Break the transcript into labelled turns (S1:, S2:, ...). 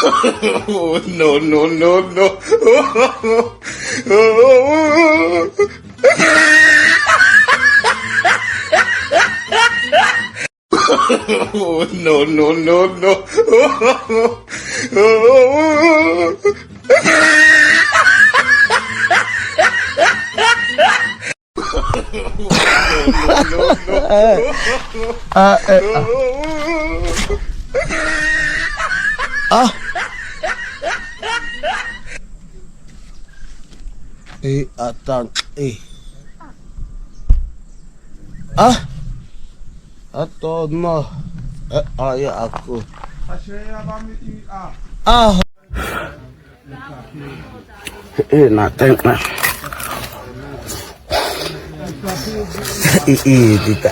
S1: Oh, no, no, no, no. Oh, no, no, no, no.
S2: Atang, aton mo. Ay, ako. Natin na. Dita.